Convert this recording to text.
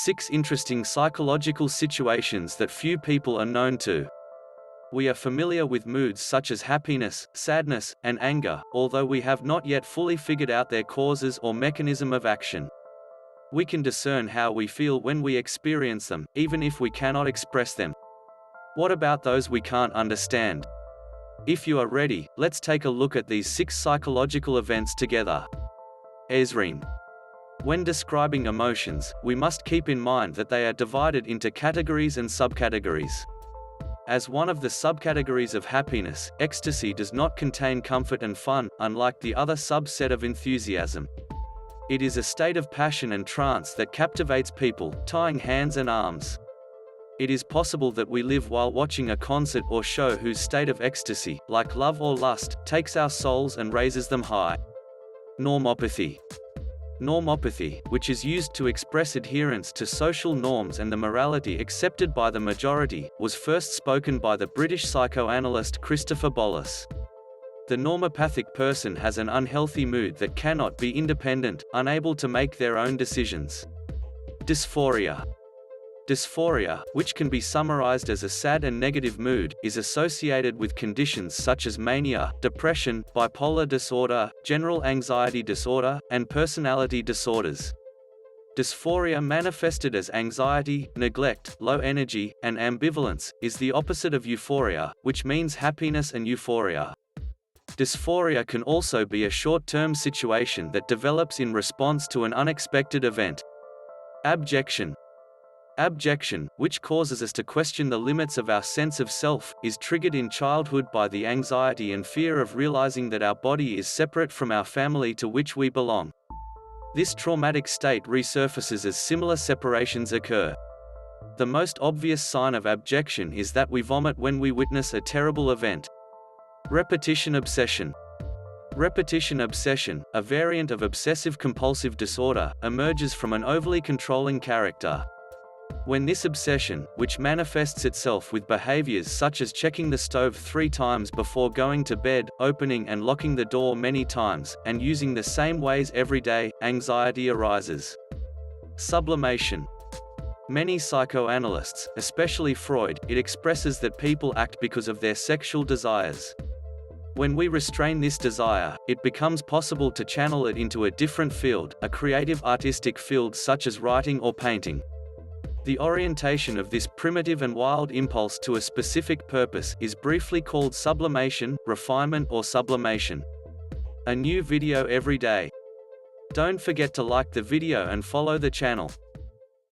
6 interesting psychological situations that few people are known to. We are familiar with moods such as happiness, sadness, and anger, although we have not yet fully figured out their causes or mechanism of action. We can discern how we feel when we experience them, even if we cannot express them. What about those we can't understand? If you are ready, let's take a look at these 6 psychological events together. Esrime. When describing emotions, we must keep in mind that they are divided into categories and subcategories. As one of the subcategories of happiness, ecstasy does not contain comfort and fun, unlike the other subset of enthusiasm. It is a state of passion and trance that captivates people, tying hands and arms. It is possible that we live while watching a concert or show whose state of ecstasy, like love or lust, takes our souls and raises them high. Normopathy. Normopathy, which is used to express adherence to social norms and the morality accepted by the majority, was first spoken by the British psychoanalyst Christopher Bollas. The normopathic person has an unhealthy mood that cannot be independent, unable to make their own decisions. Dysphoria. Dysphoria, which can be summarized as a sad and negative mood, is associated with conditions such as mania, depression, bipolar disorder, general anxiety disorder, and personality disorders. Dysphoria manifested as anxiety, neglect, low energy, and ambivalence, is the opposite of euphoria, which means happiness and euphoria. Dysphoria can also be a short-term situation that develops in response to an unexpected event. Abjection. Abjection, which causes us to question the limits of our sense of self, is triggered in childhood by the anxiety and fear of realizing that our body is separate from our family to which we belong. This traumatic state resurfaces as similar separations occur. The most obvious sign of abjection is that we vomit when we witness a terrible event. Repetition obsession. Repetition obsession, a variant of obsessive-compulsive disorder, emerges from an overly controlling character. When this obsession, which manifests itself with behaviors such as checking the stove 3 times before going to bed, opening and locking the door many times, and using the same ways every day, anxiety arises. Sublimation. Many psychoanalysts, especially Freud, it expresses that people act because of their sexual desires. When we restrain this desire, it becomes possible to channel it into a different field, a creative artistic field such as writing or painting. The orientation of this primitive and wild impulse to a specific purpose is briefly called sublimation, refinement or sublimation. A new video every day. Don't forget to like the video and follow the channel.